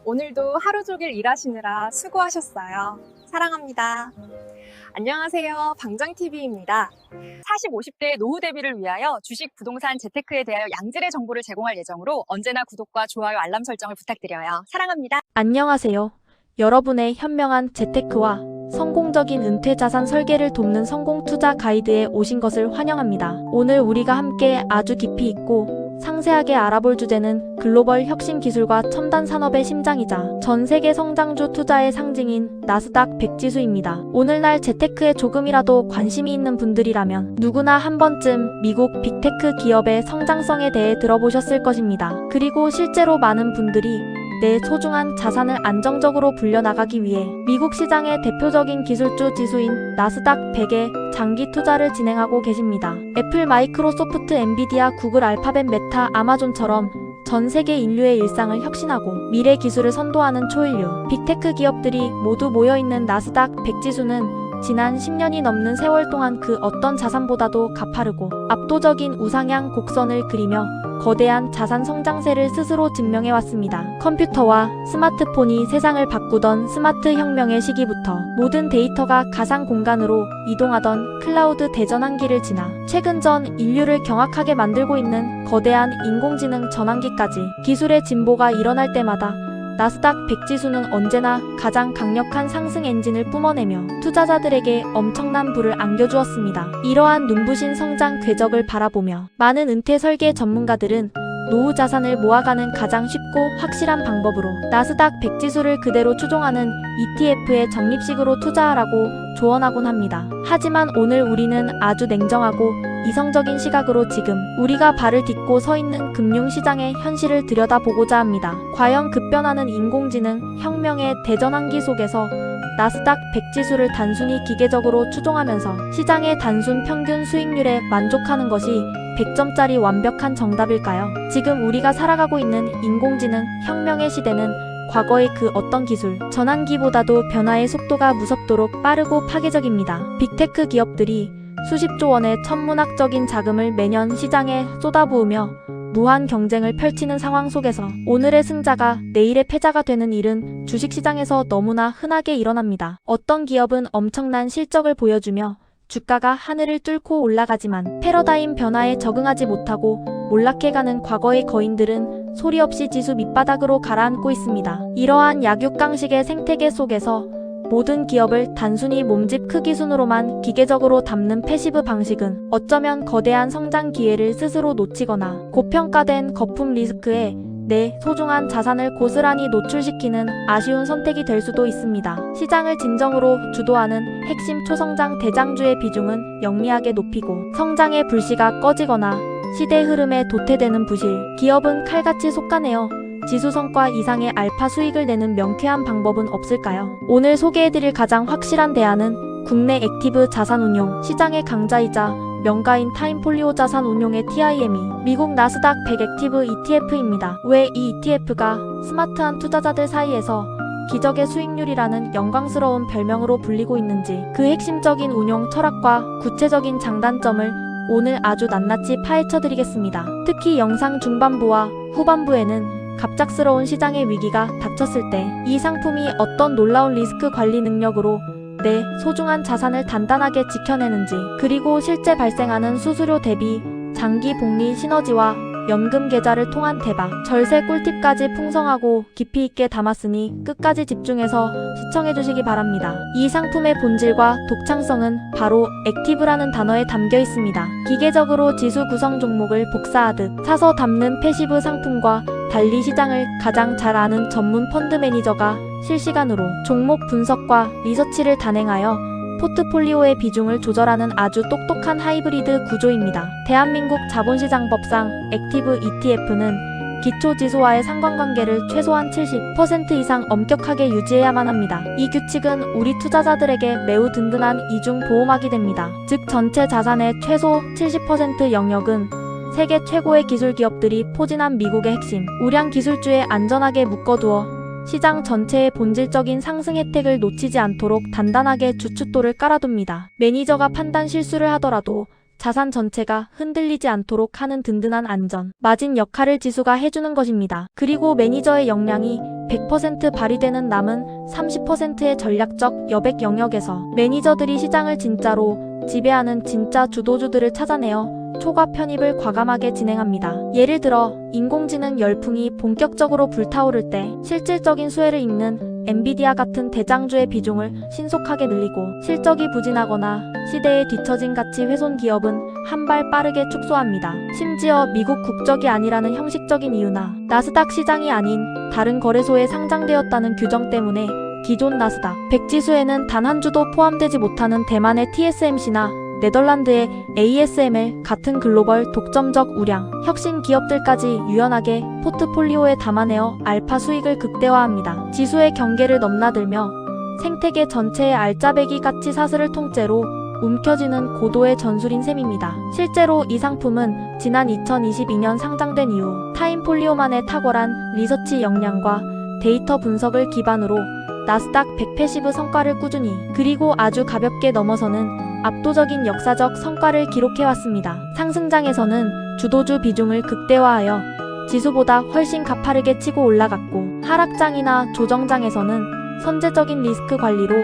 오늘도 하루 종일 일하시느라 수고하셨어요. 사랑합니다. 안녕하세요. 방정TV입니다. 40, 50대 노후 대비를 위하여 주식, 부동산, 재테크에 대하여 양질의 정보를 제공할 예정으로 언제나 구독과 좋아요, 알람 설정을 부탁드려요. 사랑합니다. 안녕하세요. 여러분의 현명한 재테크와 성공적인 은퇴 자산 설계를 돕는 성공 투자 가이드에 오신 것을 환영합니다. 오늘 우리가 함께 아주 깊이 있고 상세하게 알아볼 주제는 글로벌 혁신 기술과 첨단 산업의 심장이자 전 세계 성장주 투자의 상징인 나스닥 100 지수입니다. 오늘날 재테크에 조금이라도 관심이 있는 분들이라면 누구나 한 번쯤 미국 빅테크 기업의 성장성에 대해 들어보셨을 것입니다. 그리고 실제로 많은 분들이 내 소중한 자산을 안정적으로 불려나가기 위해 미국 시장의 대표적인 기술주 지수인 나스닥 100에 장기 투자를 진행하고 계십니다. 애플, 마이크로소프트, 엔비디아, 구글, 알파벳, 메타, 아마존처럼 전 세계 인류의 일상을 혁신하고 미래 기술을 선도하는 초일류 빅테크 기업들이 모두 모여있는 나스닥 100 지수는 지난 10년이 넘는 세월 동안 그 어떤 자산보다도 가파르고 압도적인 우상향 곡선을 그리며 거대한 자산 성장세를 스스로 증명해왔습니다. 컴퓨터와 스마트폰이 세상을 바꾸던 스마트 혁명의 시기부터 모든 데이터가 가상 공간으로 이동하던 클라우드 대전환기를 지나 최근 전 인류를 경악하게 만들고 있는 거대한 인공지능 전환기까지 기술의 진보가 일어날 때마다 나스닥 100 지수는 언제나 가장 강력한 상승 엔진을 뿜어내며 투자자들에게 엄청난 부를 안겨주었습니다. 이러한 눈부신 성장 궤적을 바라보며 많은 은퇴 설계 전문가들은 노후 자산을 모아가는 가장 쉽고 확실한 방법으로 나스닥 100 지수를 그대로 추종하는 ETF에 적립식으로 투자하라고 조언하곤 합니다. 하지만 오늘 우리는 아주 냉정하고 이성적인 시각으로 지금 우리가 발을 딛고 서 있는 금융시장의 현실을 들여다보고자 합니다. 과연 급변하는 인공지능 혁명의 대전환기 속에서 나스닥 100 지수를 단순히 기계적으로 추종하면서 시장의 단순 평균 수익률에 만족하는 것이 100점짜리 완벽한 정답일까요? 지금 우리가 살아가고 있는 인공지능 혁명의 시대는 과거의 그 어떤 기술, 전환기보다도 변화의 속도가 무섭도록 빠르고 파괴적입니다. 빅테크 기업들이 수십조 원의 천문학적인 자금을 매년 시장에 쏟아부으며 무한 경쟁을 펼치는 상황 속에서 오늘의 승자가 내일의 패자가 되는 일은 주식시장에서 너무나 흔하게 일어납니다. 어떤 기업은 엄청난 실적을 보여주며 주가가 하늘을 뚫고 올라가지만 패러다임 변화에 적응하지 못하고 몰락해가는 과거의 거인들은 소리 없이 지수 밑바닥으로 가라앉고 있습니다. 이러한 약육강식의 생태계 속에서 모든 기업을 단순히 몸집 크기 순으로만 기계적으로 담는 패시브 방식은 어쩌면 거대한 성장 기회를 스스로 놓치거나 고평가된 거품 리스크에 내 소중한 자산을 고스란히 노출시키는 아쉬운 선택이 될 수도 있습니다. 시장을 진정으로 주도하는 핵심 초성장 대장주의 비중은 영리하게 높이고 성장의 불씨가 꺼지거나 시대 흐름에 도태되는 부실 기업은 칼같이 솎아내어 지수 성과 이상의 알파 수익을 내는 명쾌한 방법은 없을까요? 오늘 소개해드릴 가장 확실한 대안은 국내 액티브 자산운용 시장의 강자이자 명가인 타임폴리오 자산운용의 TIM이 미국 나스닥 100 액티브 ETF입니다. 왜 이 ETF가 스마트한 투자자들 사이에서 기적의 수익률이라는 영광스러운 별명으로 불리고 있는지 그 핵심적인 운용 철학과 구체적인 장단점을 오늘 아주 낱낱이 파헤쳐드리겠습니다. 특히 영상 중반부와 후반부에는 갑작스러운 시장의 위기가 닥쳤을 때 이 상품이 어떤 놀라운 리스크 관리 능력으로 내 소중한 자산을 단단하게 지켜내는지 그리고 실제 발생하는 수수료 대비 장기 복리 시너지와 연금 계좌를 통한 대박 절세 꿀팁까지 풍성하고 깊이 있게 담았으니 끝까지 집중해서 시청해주시기 바랍니다. 이 상품의 본질과 독창성은 바로 액티브라는 단어에 담겨 있습니다. 기계적으로 지수 구성 종목을 복사하듯 사서 담는 패시브 상품과 달리 시장을 가장 잘 아는 전문 펀드 매니저가 실시간으로 종목 분석과 리서치를 단행하여 포트폴리오의 비중을 조절하는 아주 똑똑한 하이브리드 구조입니다. 대한민국 자본시장법상 액티브 ETF는 기초지수와의 상관관계를 최소한 70% 이상 엄격하게 유지해야만 합니다. 이 규칙은 우리 투자자들에게 매우 든든한 이중 보호막이 됩니다. 즉 전체 자산의 최소 70% 영역은 세계 최고의 기술 기업들이 포진한 미국의 핵심 우량 기술주에 안전하게 묶어두어 시장 전체의 본질적인 상승 혜택을 놓치지 않도록 단단하게 주춧돌을 깔아둡니다. 매니저가 판단 실수를 하더라도 자산 전체가 흔들리지 않도록 하는 든든한 안전, 마진 역할을 지수가 해주는 것입니다. 그리고 매니저의 역량이 100% 발휘되는 남은 30%의 전략적 여백 영역에서 매니저들이 시장을 진짜로 지배하는 진짜 주도주들을 찾아내어 초과 편입을 과감하게 진행합니다. 예를 들어 인공지능 열풍이 본격적으로 불타오를 때 실질적인 수혜를 입는 엔비디아 같은 대장주의 비중을 신속하게 늘리고, 실적이 부진하거나 시대에 뒤처진 가치 훼손 기업은 한 발 빠르게 축소합니다. 심지어 미국 국적이 아니라는 형식적인 이유나 나스닥 시장이 아닌 다른 거래소에 상장되었다는 규정 때문에 기존 나스닥 100 지수에는 단 한 주도 포함되지 못하는 대만의 TSMC나 네덜란드의 ASML 같은 글로벌 독점적 우량, 혁신 기업들까지 유연하게 포트폴리오에 담아내어 알파 수익을 극대화합니다. 지수의 경계를 넘나들며 생태계 전체의 알짜배기 가치 사슬을 통째로 움켜쥐는 고도의 전술인 셈입니다. 실제로 이 상품은 지난 2022년 상장된 이후 타임폴리오만의 탁월한 리서치 역량과 데이터 분석을 기반으로 나스닥 100 패시브 성과를 꾸준히, 그리고 아주 가볍게 넘어서는 압도적인 역사적 성과를 기록해왔습니다. 상승장에서는 주도주 비중을 극대화하여 지수보다 훨씬 가파르게 치고 올라갔고, 하락장이나 조정장에서는 선제적인 리스크 관리로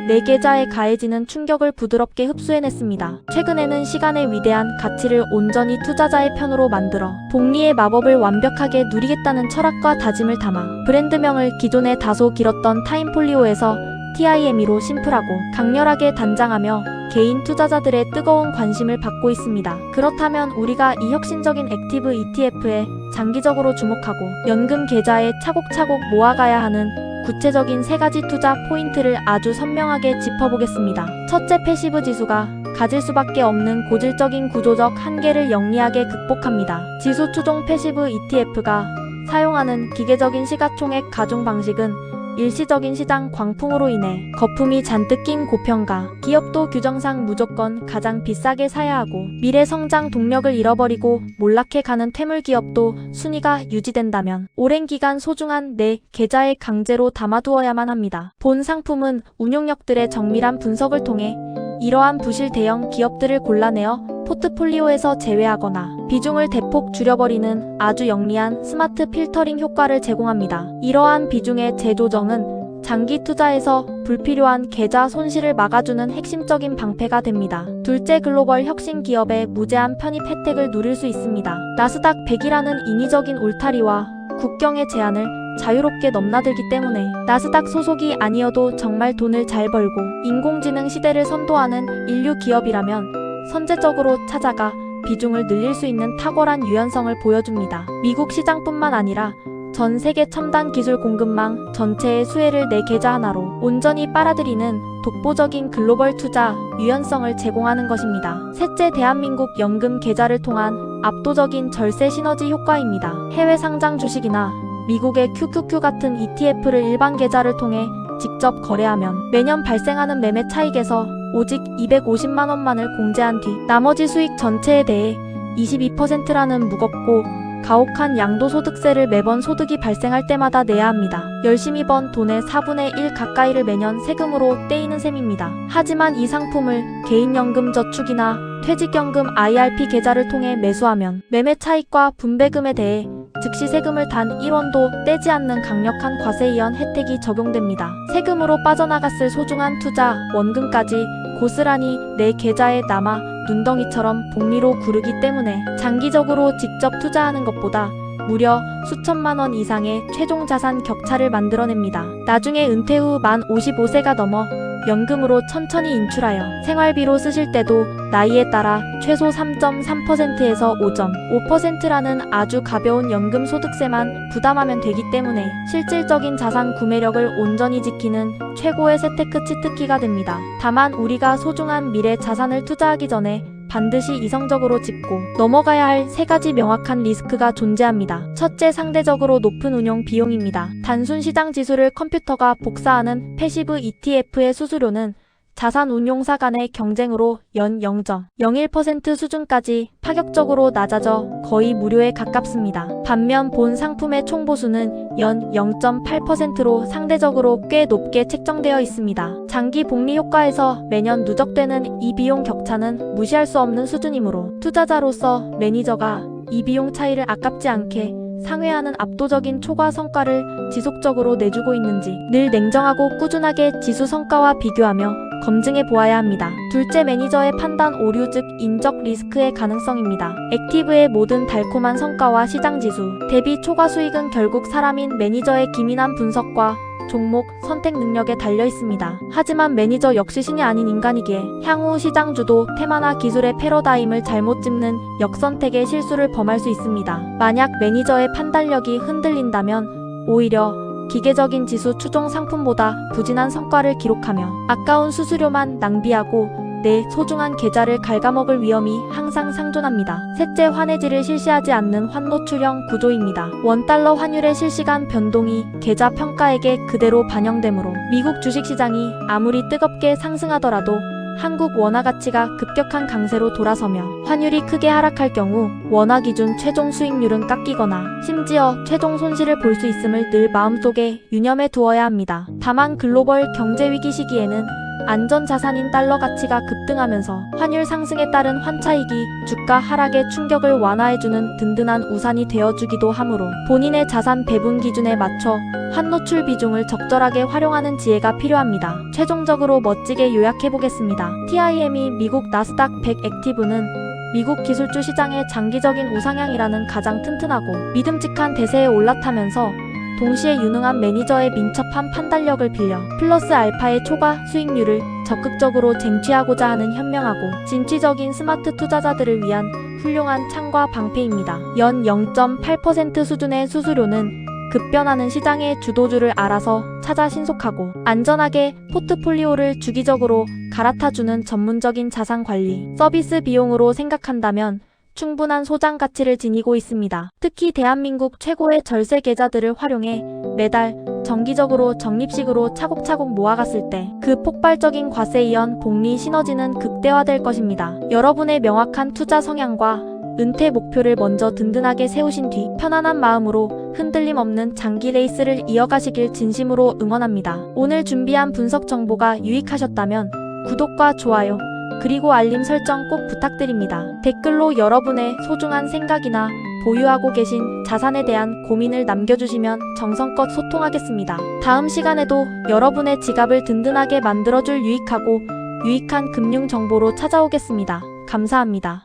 내 계좌에 가해지는 충격을 부드럽게 흡수해냈습니다. 최근에는 시간의 위대한 가치를 온전히 투자자의 편으로 만들어 복리의 마법을 완벽하게 누리겠다는 철학과 다짐을 담아 브랜드명을 기존에 다소 길었던 타임폴리오에서 TIME로 심플하고 강렬하게 단장하며 개인 투자자들의 뜨거운 관심을 받고 있습니다. 그렇다면 우리가 이 혁신적인 액티브 ETF에 장기적으로 주목하고 연금 계좌에 차곡차곡 모아가야 하는 구체적인 3가지 투자 포인트를 아주 선명하게 짚어보겠습니다. 첫째, 패시브 지수가 가질 수밖에 없는 고질적인 구조적 한계를 영리하게 극복합니다. 지수 추종 패시브 ETF가 사용하는 기계적인 시가총액 가중 방식은 일시적인 시장 광풍으로 인해 거품이 잔뜩 낀 고평가 기업도 규정상 무조건 가장 비싸게 사야 하고, 미래 성장 동력을 잃어버리고 몰락해가는 퇴물 기업도 순위가 유지된다면 오랜 기간 소중한 내 계좌에 강제로 담아두어야만 합니다. 본 상품은 운용력들의 정밀한 분석을 통해 이러한 부실 대형 기업들을 골라내어 포트폴리오에서 제외하거나 비중을 대폭 줄여버리는 아주 영리한 스마트 필터링 효과를 제공합니다. 이러한 비중의 재조정은 장기 투자에서 불필요한 계좌 손실을 막아주는 핵심적인 방패가 됩니다. 둘째, 글로벌 혁신 기업의 무제한 편입 혜택을 누릴 수 있습니다. 나스닥 100이라는 인위적인 울타리와 국경의 제한을 자유롭게 넘나들기 때문에 나스닥 소속이 아니어도 정말 돈을 잘 벌고 인공지능 시대를 선도하는 인류 기업이라면 선제적으로 찾아가 비중을 늘릴 수 있는 탁월한 유연성을 보여줍니다. 미국 시장뿐만 아니라 전 세계 첨단 기술 공급망 전체의 수혜를 내 계좌 하나로 온전히 빨아들이는 독보적인 글로벌 투자 유연성을 제공하는 것입니다. 셋째, 대한민국 연금 계좌를 통한 압도적인 절세 시너지 효과입니다. 해외 상장 주식이나 미국의 QQQ 같은 ETF를 일반 계좌를 통해 직접 거래하면 매년 발생하는 매매 차익에서 오직 250만 원만을 공제한 뒤 나머지 수익 전체에 대해 22%라는 무겁고 가혹한 양도소득세를 매번 소득이 발생할 때마다 내야 합니다. 열심히 번 돈의 4분의 1 가까이를 매년 세금으로 떼이는 셈입니다. 하지만 이 상품을 개인연금저축이나 퇴직연금 IRP 계좌를 통해 매수하면 매매 차익과 분배금에 대해 즉시 세금을 단 1원도 떼지 않는 강력한 과세이연 혜택이 적용됩니다. 세금으로 빠져나갔을 소중한 투자 원금까지 고스란히 내 계좌에 남아 눈덩이처럼 복리로 구르기 때문에 장기적으로 직접 투자하는 것보다 무려 수천만 원 이상의 최종 자산 격차를 만들어냅니다. 나중에 은퇴 후 만 55세가 넘어 연금으로 천천히 인출하여 생활비로 쓰실 때도 나이에 따라 최소 3.3%에서 5.5%라는 아주 가벼운 연금 소득세만 부담하면 되기 때문에 실질적인 자산 구매력을 온전히 지키는 최고의 재테크 치트키가 됩니다. 다만 우리가 소중한 미래 자산을 투자하기 전에 반드시 이성적으로 짚고 넘어가야 할 3가지 명확한 리스크가 존재합니다. 첫째, 상대적으로 높은 운용 비용입니다. 단순 시장 지수를 컴퓨터가 복사하는 패시브 ETF의 수수료는 자산 운용사 간의 경쟁으로 연 0.01% 수준까지 파격적으로 낮아져 거의 무료에 가깝습니다. 반면 본 상품의 총보수는 연 0.8%로 상대적으로 꽤 높게 책정되어 있습니다. 장기 복리 효과에서 매년 누적되는 이 비용 격차는 무시할 수 없는 수준이므로 투자자로서 매니저가 이 비용 차이를 아깝지 않게 상회하는 압도적인 초과 성과를 지속적으로 내주고 있는지 늘 냉정하고 꾸준하게 지수 성과와 비교하며 검증해 보아야 합니다. 둘째, 매니저의 판단 오류 즉 인적 리스크의 가능성입니다. 액티브의 모든 달콤한 성과와 시장 지수, 대비 초과 수익은 결국 사람인 매니저의 기민한 분석과 종목, 선택 능력에 달려 있습니다. 하지만 매니저 역시 신이 아닌 인간이기에 향후 시장 주도, 테마나 기술의 패러다임을 잘못 짚는 역선택의 실수를 범할 수 있습니다. 만약 매니저의 판단력이 흔들린다면 오히려 기계적인 지수 추종 상품보다 부진한 성과를 기록하며 아까운 수수료만 낭비하고 내 소중한 계좌를 갉아먹을 위험이 항상 상존합니다. 셋째, 환해지를 실시하지 않는 환노출형 구조입니다. 원달러 환율의 실시간 변동이 계좌 평가액에 그대로 반영되므로 미국 주식시장이 아무리 뜨겁게 상승하더라도 한국 원화 가치가 급격한 강세로 돌아서며 환율이 크게 하락할 경우 원화 기준 최종 수익률은 깎이거나 심지어 최종 손실을 볼 수 있음을 늘 마음속에 유념해 두어야 합니다. 다만 글로벌 경제 위기 시기에는 안전자산인 달러 가치가 급등하면서 환율 상승에 따른 환차익이 주가 하락의 충격을 완화해주는 든든한 우산이 되어주기도 하므로 본인의 자산 배분 기준에 맞춰 환노출 비중을 적절하게 활용하는 지혜가 필요합니다. 최종적으로 멋지게 요약해보겠습니다. TIM이 미국 나스닥 100 액티브는 미국 기술주 시장의 장기적인 우상향이라는 가장 튼튼하고 믿음직한 대세에 올라타면서 동시에 유능한 매니저의 민첩한 판단력을 빌려 플러스 알파의 초과 수익률을 적극적으로 쟁취하고자 하는 현명하고 진취적인 스마트 투자자들을 위한 훌륭한 창과 방패입니다. 연 0.8% 수준의 수수료는 급변하는 시장의 주도주를 알아서 찾아 신속하고 안전하게 포트폴리오를 주기적으로 갈아타주는 전문적인 자산 관리 서비스 비용으로 생각한다면 충분한 소장 가치를 지니고 있습니다. 특히 대한민국 최고의 절세 계좌들을 활용해 매달 정기적으로 적립식으로 차곡차곡 모아갔을 때 그 폭발적인 과세 이연 복리 시너지는 극대화될 것입니다. 여러분의 명확한 투자 성향과 은퇴 목표를 먼저 든든하게 세우신 뒤 편안한 마음으로 흔들림 없는 장기 레이스를 이어가시길 진심으로 응원합니다. 오늘 준비한 분석 정보가 유익하셨다면 구독과 좋아요 그리고 알림 설정 꼭 부탁드립니다. 댓글로 여러분의 소중한 생각이나 보유하고 계신 자산에 대한 고민을 남겨주시면 정성껏 소통하겠습니다. 다음 시간에도 여러분의 지갑을 든든하게 만들어줄 유익하고 유익한 금융 정보로 찾아오겠습니다. 감사합니다.